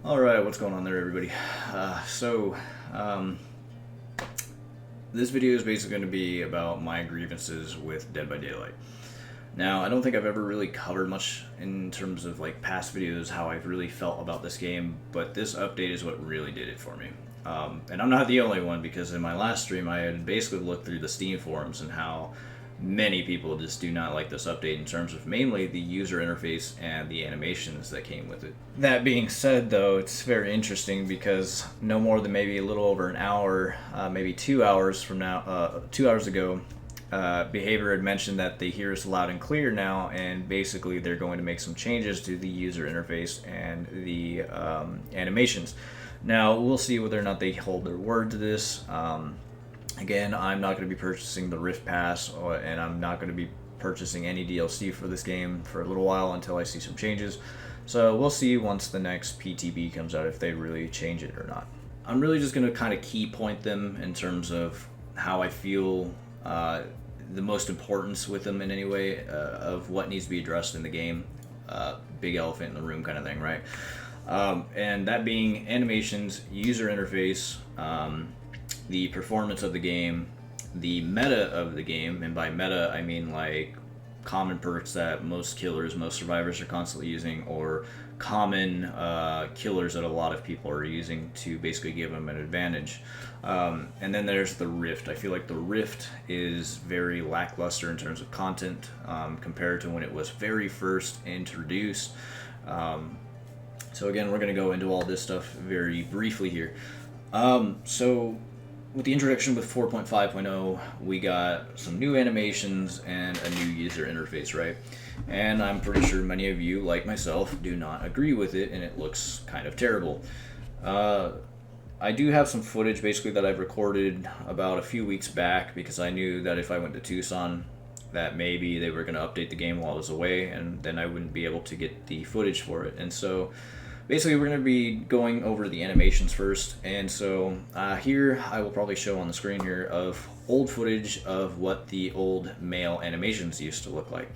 Alright, what's going on there, everybody? This video is basically going to be about my grievances with Dead by Daylight. Now, I don't think I've ever really covered much in terms of like past videos how I've really felt about this game, but this update is what really did it for me. And I'm not the only one, because in my last stream I had basically looked through the Steam forums and how many people just do not like this update in terms of mainly the user interface and the animations that came with it. That being said, though, it's very interesting because no more than maybe a little over an hour, maybe 2 hours from now, 2 hours ago, Behavior had mentioned that they hear us loud and clear now, and basically they're going to make some changes to the user interface and the animations. Now, we'll see whether or not they hold their word to this. Again, I'm not going to be purchasing the Rift Pass, and I'm not going to be purchasing any DLC for this game for a little while until I see some changes. So we'll see once the next PTB comes out if they really change it or not. I'm really just going to kind of key point them in terms of how I feel the most importance with them in any way of what needs to be addressed in the game. Big elephant in the room kind of thing, right? And that being animations, user interface, the performance of the game, the meta of the game, and by meta I mean like common perks that most killers, most survivors are constantly using, or common killers that a lot of people are using to basically give them an advantage. And then there's the Rift. I feel like the Rift is very lackluster in terms of content compared to when it was very first introduced. So again, we're going to go into all this stuff very briefly here. So with the introduction with 4.5.0, we got some new animations and a new user interface, right? And I'm pretty sure many of you, like myself, do not agree with it, and it looks kind of terrible. I do have some footage basically that I've recorded about a few weeks back, because I knew that if I went to Tucson, that maybe they were going to update the game while I was away, and then I wouldn't be able to get the footage for it. And so basically, we're going to be going over the animations first, and so here I will probably show on the screen here of old footage of what the old male animations used to look like.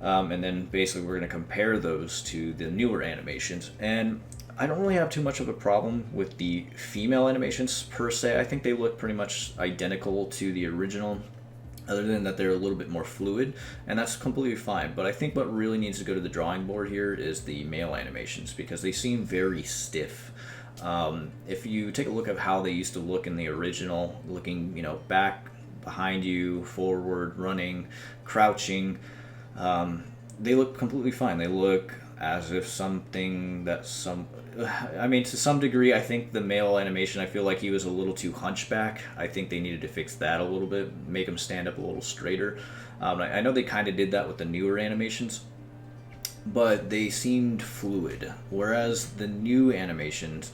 And then basically we're going to compare those to the newer animations. And I don't really have too much of a problem with the female animations per se. I think they look pretty much identical to the original, other than that they're a little bit more fluid, and that's completely fine. But I think what really needs to go to the drawing board here is the male animations, because they seem very stiff. If you take a look at how they used to look in the original, looking, back, behind you, forward, running, crouching, they look completely fine. They look as if to some degree, I think the male animation, I feel like he was a little too hunchback. I think they needed to fix that a little bit, make him stand up a little straighter. I know they kind of did that with the newer animations, but they seemed fluid. Whereas the new animations,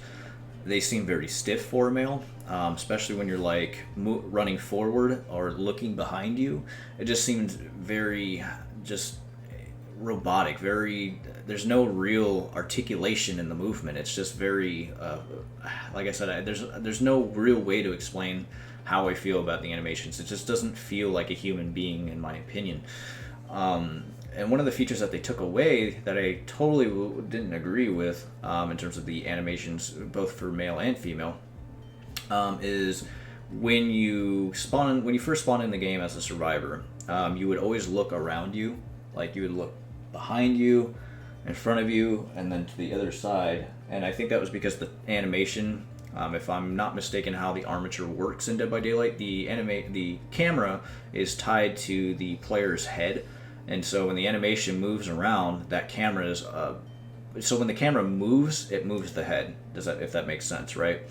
they seem very stiff for a male, especially when you're like running forward or looking behind you. It just seemed very just robotic, there's no real articulation in the movement. It's just very like I said, there's no real way to explain how I feel about the animations. It just doesn't feel like a human being, in my opinion. And one of the features that they took away that I totally didn't agree with in terms of the animations, both for male and female, is when you first spawn in the game as a survivor, you would always look around you. Like, you would look behind you, in front of you, and then to the other side. And I think that was because the animation, if I'm not mistaken how the armature works in Dead by Daylight, the camera is tied to the player's head. And so when the animation moves around, that camera is so when the camera moves, it moves the head. If that makes sense, right?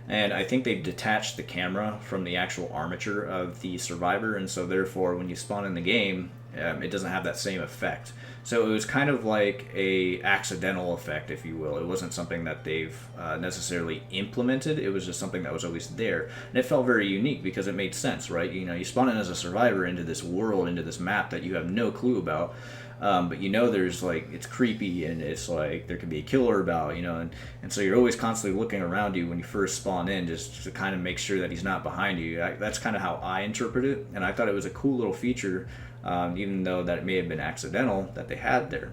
And I think they've detached the camera from the actual armature of the survivor, and so therefore when you spawn in the game, it doesn't have that same effect. So it was kind of like a accidental effect, if you will. It wasn't something that they've necessarily implemented. It was just something that was always there, and it felt very unique because it made sense, right? You spawn in as a survivor into this world, into this map that you have no clue about. But there's it's creepy, and it's like there could be a killer about, and so you're always constantly looking around you when you first spawn in, just to kind of make sure that he's not behind you. That's kind of how I interpret it, and I thought it was a cool little feature, even though that it may have been accidental that they had there.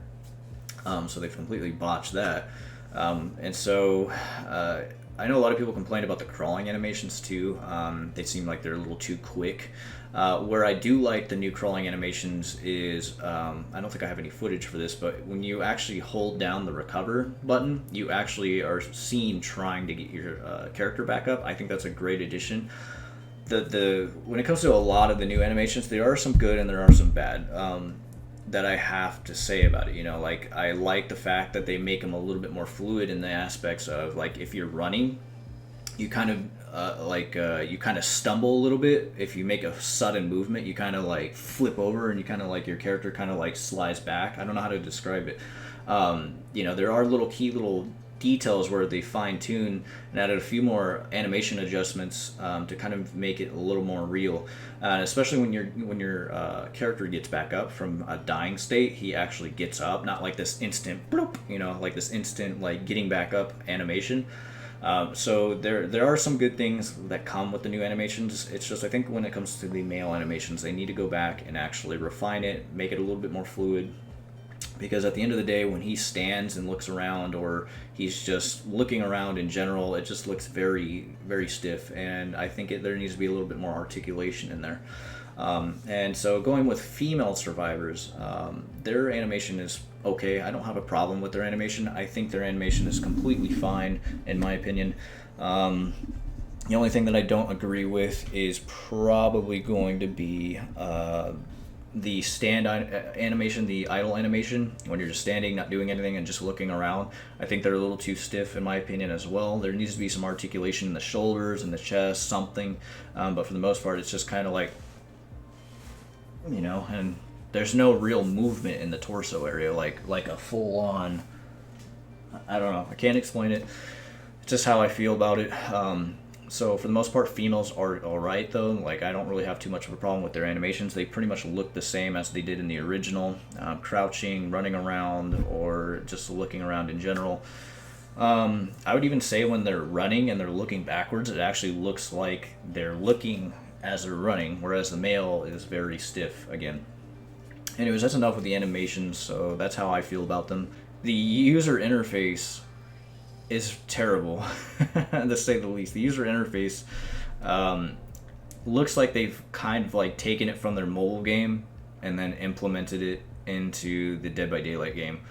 So they've completely botched that. And so I know a lot of people complain about the crawling animations too. They seem like they're a little too quick. Where I do like the new crawling animations is, I don't think I have any footage for this, but when you actually hold down the recover button, you actually are seen trying to get your character back up. I think that's a great addition. When it comes to a lot of the new animations, there are some good and there are some bad. That I have to say about it. You know, like, I like the fact that they make them a little bit more fluid in the aspects of, like, if you're running, you kind of you kind of stumble a little bit. If you make a sudden movement, you kind of like flip over and you kind of like your character kind of like slides back. I don't know how to describe it. You know, there are little details where they fine-tune and added a few more animation adjustments to kind of make it a little more real, especially when your character gets back up from a dying state. He actually gets up, not like this instant bloop, you know, like this instant like getting back up animation. So there are some good things that come with the new animations. It's just, I think when it comes to the male animations, they need to go back and actually refine it, make it a little bit more fluid. Because at the end of the day, when he stands and looks around, or he's just looking around in general, it just looks very, very stiff. And I think there needs to be a little bit more articulation in there. And so going with female survivors, their animation is okay. I don't have a problem with their animation. I think their animation is completely fine, in my opinion. The only thing that I don't agree with is probably going to be the stand animation, the idle animation, when you're just standing, not doing anything, and just looking around. I think they're a little too stiff, in my opinion, as well. There needs to be some articulation in the shoulders and the chest, something. But for the most part, it's just kind of like, you know, and there's no real movement in the torso area, like a full-on, I don't know, I can't explain it. It's just how I feel about it. So for the most part, females are alright though. Like, I don't really have too much of a problem with their animations. They pretty much look the same as they did in the original, crouching, running around, or just looking around in general. I would even say when they're running and they're looking backwards, it actually looks like they're looking as they're running, whereas the male is very stiff again. Anyways, that's enough with the animations, so that's how I feel about them. The user interface is terrible, to say the least. The user interface looks like they've kind of like taken it from their mobile game and then implemented it into the Dead by Daylight game,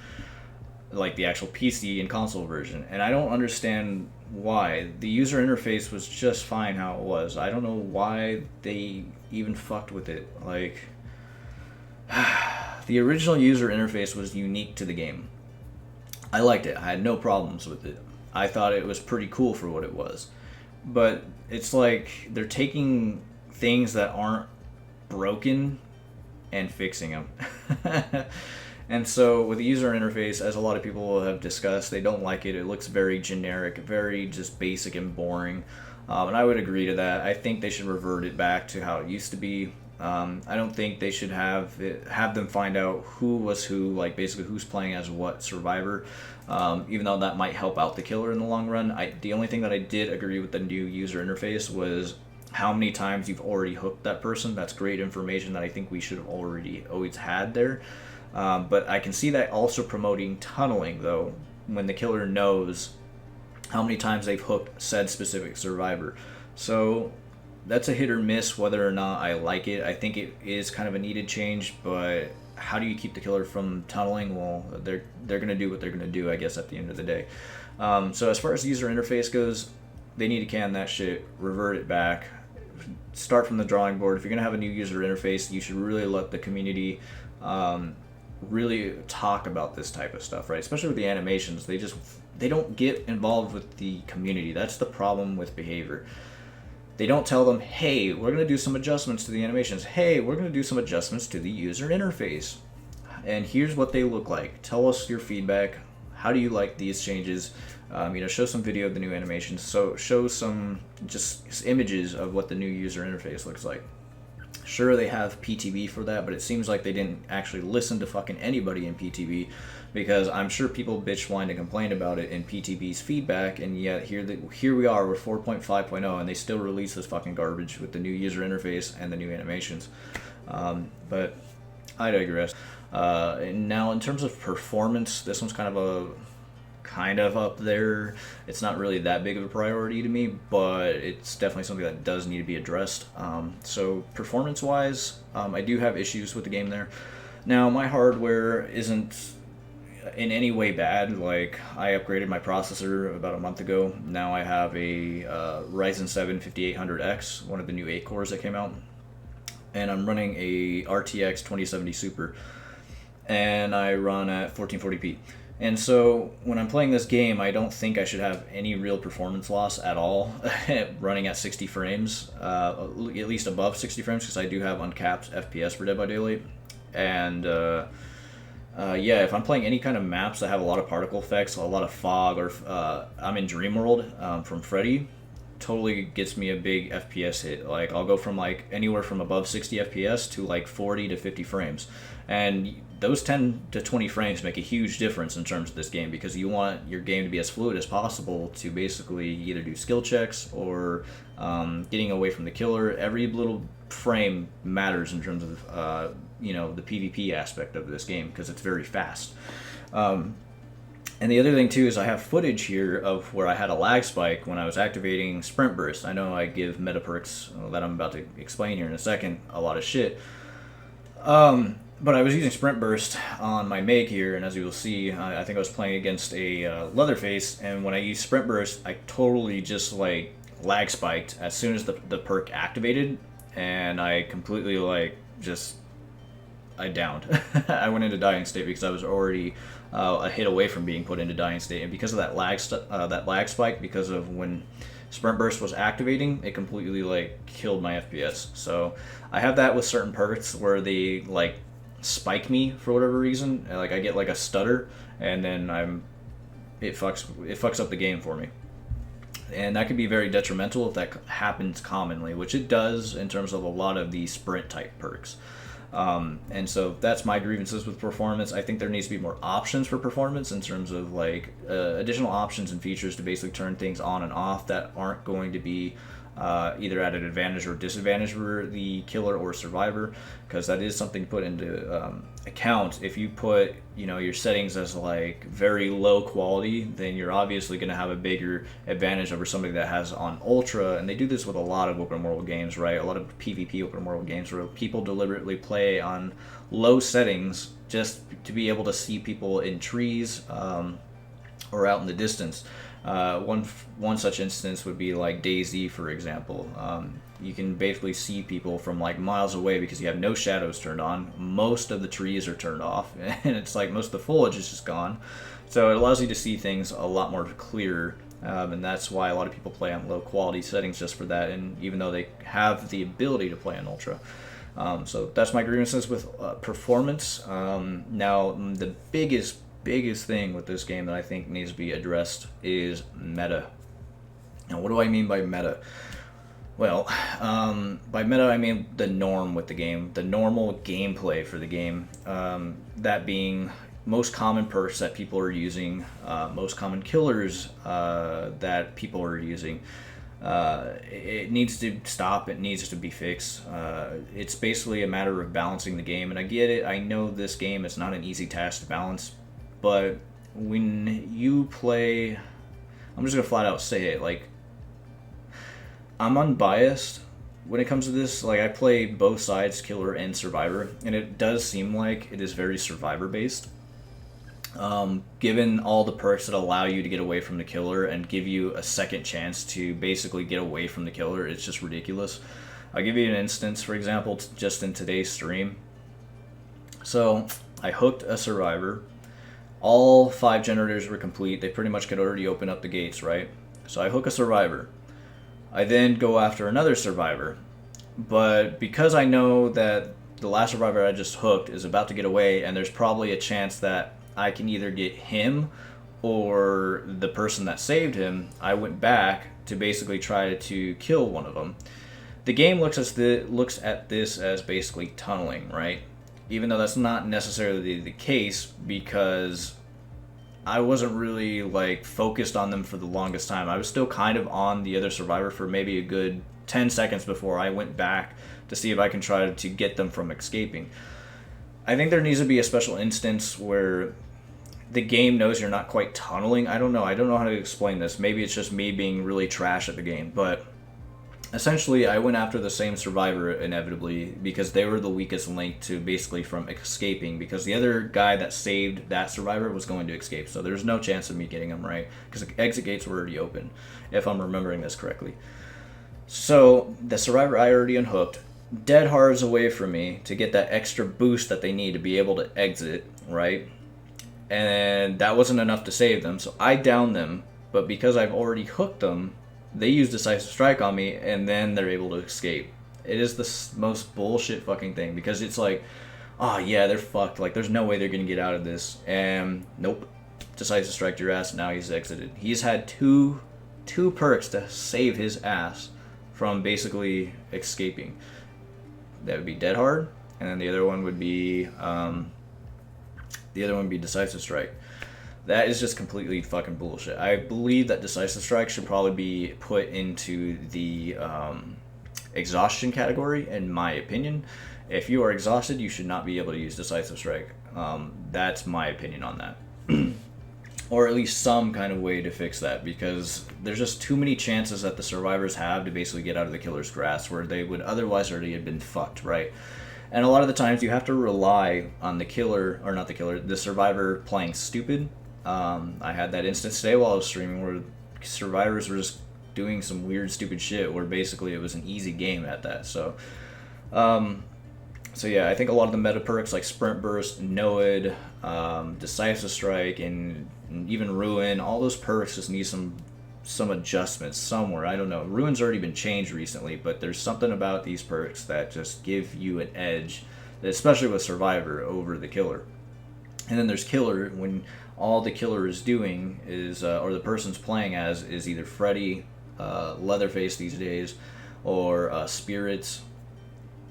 like the actual PC and console version. And I don't understand why. The user interface was just fine how it was. I don't know why they even fucked with it. Like, the original user interface was unique to the game. I liked it. I had no problems with it. I thought it was pretty cool for what it was. But it's like they're taking things that aren't broken and fixing them. And so with the user interface, as a lot of people have discussed, they don't like it. It looks very generic, very just basic and boring. And I would agree to that. I think they should revert it back to how it used to be. I don't think they should have them find out who was who, like basically who's playing as what survivor, even though that might help out the killer in the long run. The only thing that I did agree with the new user interface was how many times you've already hooked that person. That's great information that I think we should have always had there. But I can see that also promoting tunneling, though, when the killer knows how many times they've hooked said specific survivor. So that's a hit or miss whether or not I like it. I think it is kind of a needed change, but how do you keep the killer from tunneling? Well, they're going to do what they're going to do, I guess, at the end of the day. So as far as the user interface goes, they need to can that shit, revert it back, start from the drawing board. If you're going to have a new user interface, you should really let the community really talk about this type of stuff, right? Especially with the animations. They don't get involved with the community. That's the problem with behavior. They don't tell them, hey, we're going to do some adjustments to the animations. Hey, we're going to do some adjustments to the user interface. And here's what they look like. Tell us your feedback. How do you like these changes? Show some video of the new animations. So show some just images of what the new user interface looks like. Sure, they have PTB for that, but it seems like they didn't actually listen to fucking anybody in PTB, because I'm sure people bitch, whine, and complain about it in PTB's feedback, and yet here we are with 4.5.0, and they still release this fucking garbage with the new user interface and the new animations. But I digress. And now, in terms of performance, this one's kind kind of up there. It's not really that big of a priority to me, but it's definitely something that does need to be addressed. So performance-wise, I do have issues with the game there. Now, my hardware isn't in any way bad. Like, I upgraded my processor about a month ago. Now I have a Ryzen 7 5800X, one of the new 8 cores that came out, and I'm running a RTX 2070 Super, and I run at 1440p. And so when I'm playing this game, I don't think I should have any real performance loss at all running at 60 frames, at least above 60 frames, because I do have uncapped FPS for Dead by Daylight. And yeah, if I'm playing any kind of maps that have a lot of particle effects, a lot of fog, or I'm in Dreamworld from Freddy, totally gets me a big FPS hit. Like, I'll go from like anywhere from above 60 FPS to like 40 to 50 frames. And those 10 to 20 frames make a huge difference in terms of this game, because you want your game to be as fluid as possible to basically either do skill checks or getting away from the killer. Every little frame matters in terms of you know, the PvP aspect of this game, because it's very fast. And the other thing too is I have footage here of where I had a lag spike when I was activating Sprint Burst. I know I give meta perks that I'm about to explain here in a second a lot of shit. But I was using Sprint Burst on my Meg here, and as you will see, I think I was playing against a Leatherface, and when I used Sprint Burst, I totally just like lag spiked as soon as the perk activated, and I completely like just I downed. I went into dying state because I was already a hit away from being put into dying state, and because of that lag spike, because of when Sprint Burst was activating, it completely like killed my FPS. So I have that with certain perks where they like spike me for whatever reason. Like, I get like a stutter, and then it fucks up the game for me. And that can be very detrimental if that happens commonly, which it does in terms of a lot of the sprint type perks. And so that's my grievances with performance. I think there needs to be more options for performance in terms of like additional options and features to basically turn things on and off that aren't going to be either at an advantage or disadvantage for the killer or survivor, because that is something to put into account. If you put, you know, your settings as like very low quality, then you're obviously going to have a bigger advantage over somebody that has on ultra. And they do this with a lot of open world games, right? A lot of PvP open world games where people deliberately play on low settings just to be able to see people in trees or out in the distance. One such instance would be like DayZ, for example. You can basically see people from like miles away because you have no shadows turned on. Most of the trees are turned off, and it's like most of the foliage is just gone. So it allows you to see things a lot more clear, and that's why a lot of people play on low quality settings just for that, and even though they have the ability to play on ultra. So that's my grievances with performance. Now, the biggest thing with this game that I think needs to be addressed is meta. Now, what do I mean by meta? Well, by meta I mean the norm with the game, the normal gameplay for the game. That being most common perks that people are using, most common killers that people are using. It needs to stop. It needs to be fixed. It's basically a matter of balancing the game, and I get it. I know this game is not an easy task to balance. But when you play, I'm just gonna flat out say it, like, I'm unbiased when it comes to this. Like, I play both sides, killer and survivor, and it does seem like it is very survivor based. Given all the perks that allow you to get away from the killer and give you a second chance to basically get away from the killer, it's just ridiculous. I'll give you an instance, for example, just in today's stream. So I hooked a survivor. All 5 generators were complete. They pretty much could already open up the gates, right? So I hook a survivor. I then go after another survivor. But because I know that the last survivor I just hooked is about to get away, and there's probably a chance that I can either get him or the person that saved him, I went back to basically try to kill one of them. The game looks at this as basically tunneling, right? Even though that's not necessarily the case, because I wasn't really like focused on them for the longest time. I was still kind of on the other survivor for maybe a good 10 seconds before I went back to see if I can try to get them from escaping. I think there needs to be a special instance where the game knows you're not quite tunneling. I don't know how to explain this. Maybe it's just me being really trash at the game, but essentially I went after the same survivor inevitably because they were the weakest link to basically from escaping, because the other guy that saved that survivor was going to escape, so there's no chance of me getting him, right? Because the exit gates were already open, if I'm remembering this correctly. So the survivor I already unhooked, dead hard away from me to get that extra boost that they need to be able to exit, right? And that wasn't enough to save them, so I downed them, but because I've already hooked them, they use Decisive Strike on me, and then they're able to escape. It is the most bullshit fucking thing, because it's like, oh yeah, they're fucked, like there's no way they're gonna get out of this, and nope, Decisive Strike your ass, now he's exited. He's had two perks to save his ass from basically escaping. That would be Dead Hard, and then the other one would be Decisive Strike. That is just completely fucking bullshit. I believe that Decisive Strike should probably be put into the exhaustion category, in my opinion. If you are exhausted, you should not be able to use Decisive Strike. That's my opinion on that. Or at least some kind of way to fix that, because there's just too many chances that the survivors have to basically get out of the killer's grasp where they would otherwise already have been fucked, right? And a lot of the times you have to rely on the killer, or not the killer, the survivor playing stupid. I had that instance today while I was streaming where survivors were just doing some weird, stupid shit where basically it was an easy game at that. So yeah, I think a lot of the meta perks like Sprint Burst, Noed, Decisive Strike, and even Ruin, all those perks just need some adjustments somewhere. I don't know. Ruin's already been changed recently, but there's something about these perks that just give you an edge, especially with Survivor, over the killer. And then there's Killer, when all the killer is doing is, or the person's playing as, is either Freddy, Leatherface these days, or Spirits.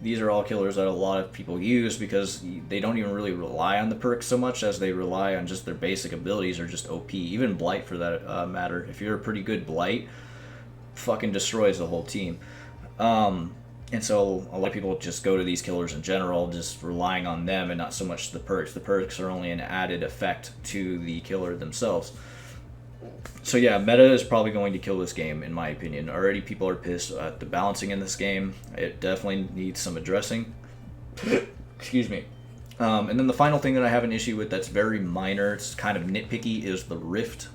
These are all killers that a lot of people use because they don't even really rely on the perks so much as they rely on just their basic abilities or just OP. Even Blight, for that matter. If you're a pretty good Blight, fucking destroys the whole team. And so a lot of people just go to these killers in general, just relying on them and not so much the perks. The perks are only an added effect to the killer themselves. So yeah, meta is probably going to kill this game, in my opinion. Already people are pissed at the balancing in this game. It definitely needs some addressing. Excuse me. And then the final thing that I have an issue with that's very minor, it's kind of nitpicky, is the Rift.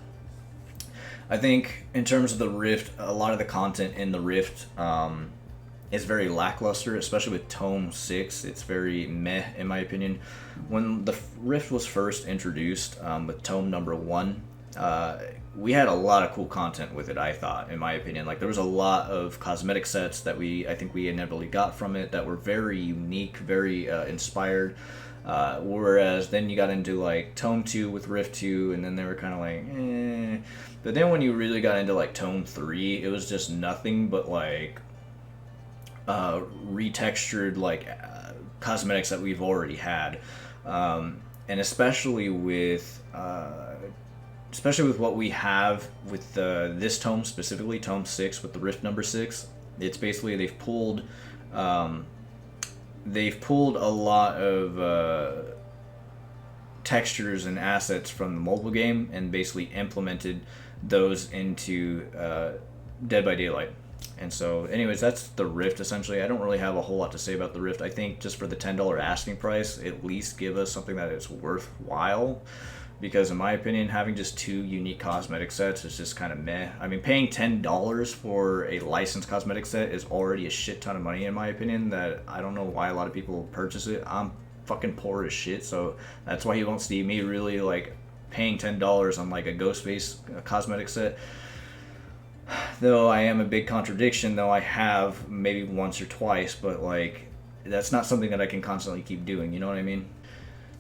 I think in terms of the Rift, a lot of the content in the Rift is very lackluster, especially with Tome 6. It's very meh, in my opinion. When the Rift was first introduced with Tome number 1, we had a lot of cool content with it, I thought, in my opinion. Like, there was a lot of cosmetic sets that I think we inevitably got from it that were very unique, very inspired. Whereas then you got into, like, Tome 2 with Rift 2, and then they were kind of like, eh. But then when you really got into, like, Tome 3, it was just nothing but, like, retextured, like, cosmetics that we've already had. And especially with what we have with this tome specifically, Tome 6 with the Rift number 6, it's basically they've pulled a lot of textures and assets from the mobile game and basically implemented those into Dead by Daylight. And so, anyways, that's the Rift, essentially. I don't really have a whole lot to say about the Rift. I think just for the $10 asking price, at least give us something that is worthwhile. Because in my opinion, having just 2 unique cosmetic sets is just kind of meh. I mean, paying $10 for a licensed cosmetic set is already a shit ton of money, in my opinion, that I don't know why a lot of people purchase it. I'm fucking poor as shit, so that's why you won't see me really, like, paying $10 on, like, a Ghostface cosmetic set. Though I am a big contradiction, though I have maybe once or twice, but, like, that's not something that I can constantly keep doing, you know what I mean?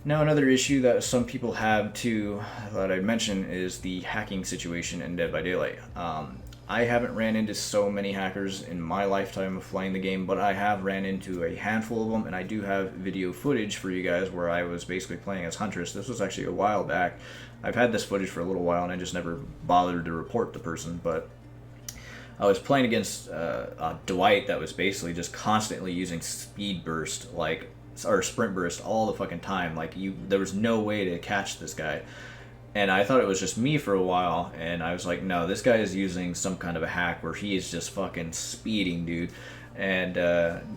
Now, another issue that some people have too, that I'd mention, is the hacking situation in Dead by Daylight. I haven't ran into so many hackers in my lifetime of playing the game, but I have ran into a handful of them, and I do have video footage for you guys where I was basically playing as Huntress. This was actually a while back. I've had this footage for a little while, and I just never bothered to report the person, but I was playing against Dwight that was basically just constantly using speed burst, or sprint burst all the fucking time. Like, there was no way to catch this guy. And I thought it was just me for a while, and I was like, no, this guy is using some kind of a hack where he is just fucking speeding, dude. And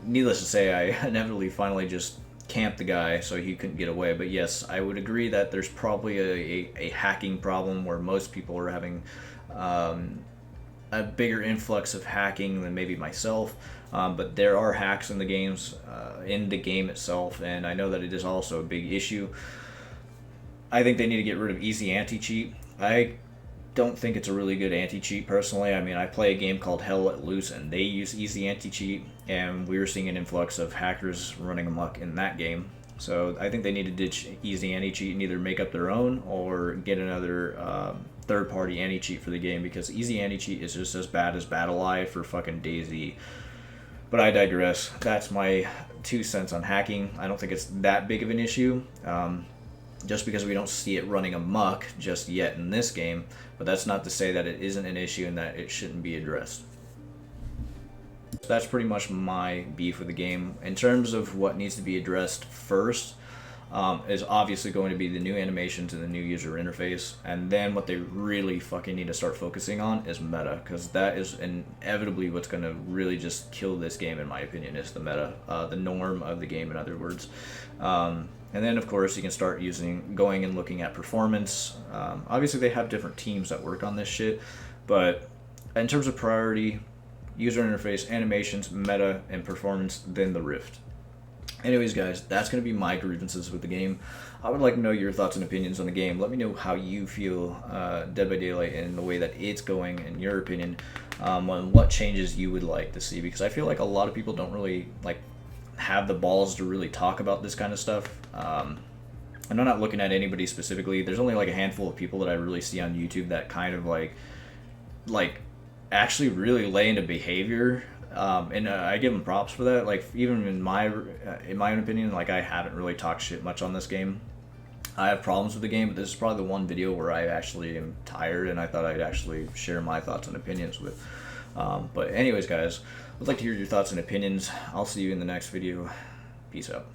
needless to say, I inevitably finally just camped the guy so he couldn't get away. But yes, I would agree that there's probably a hacking problem where most people are having a bigger influx of hacking than maybe myself. But there are hacks in the games, in the game itself, and I know that it is also a big issue. I think they need to get rid of easy anti-cheat. I don't think it's a really good anti-cheat personally. I mean, I play a game called Hell Let Loose, and they use easy anti-cheat, and we were seeing an influx of hackers running amok in that game. So I think they need to ditch easy anti-cheat and either make up their own or get another third-party anti-cheat for the game, because easy anti-cheat is just as bad as BattleEye for fucking DayZ. But I digress. That's my 2 cents on hacking. I don't think it's that big of an issue. Just because we don't see it running amok just yet in this game, but that's not to say that it isn't an issue and that it shouldn't be addressed. That's pretty much my beef with the game. In terms of what needs to be addressed first, is obviously going to be the new animations and the new user interface, and then what they really fucking need to start focusing on is meta, because that is inevitably what's going to really just kill this game, in my opinion, is the meta, the norm of the game, in other words. And then, of course, you can start going and looking at performance. Obviously, they have different teams that work on this shit, but in terms of priority, user interface, animations, meta, and performance, then the Rift. Anyways, guys, that's going to be my grievances with the game. I would like to know your thoughts and opinions on the game. Let me know how you feel Dead by Daylight and the way that it's going, in your opinion, on what changes you would like to see, because I feel like a lot of people don't really have the balls to really talk about this kind of stuff. And I'm not looking at anybody specifically. There's only a handful of people that I really see on YouTube that kind of actually really lay into behavior, and I give them props for that. Even in my own opinion, I haven't really talked shit much on this game. I have problems with the game, but this is probably the one video where I actually am tired, and I thought I'd actually share my thoughts and opinions with. But anyways, guys, I'd like to hear your thoughts and opinions. I'll see you in the next video. Peace out.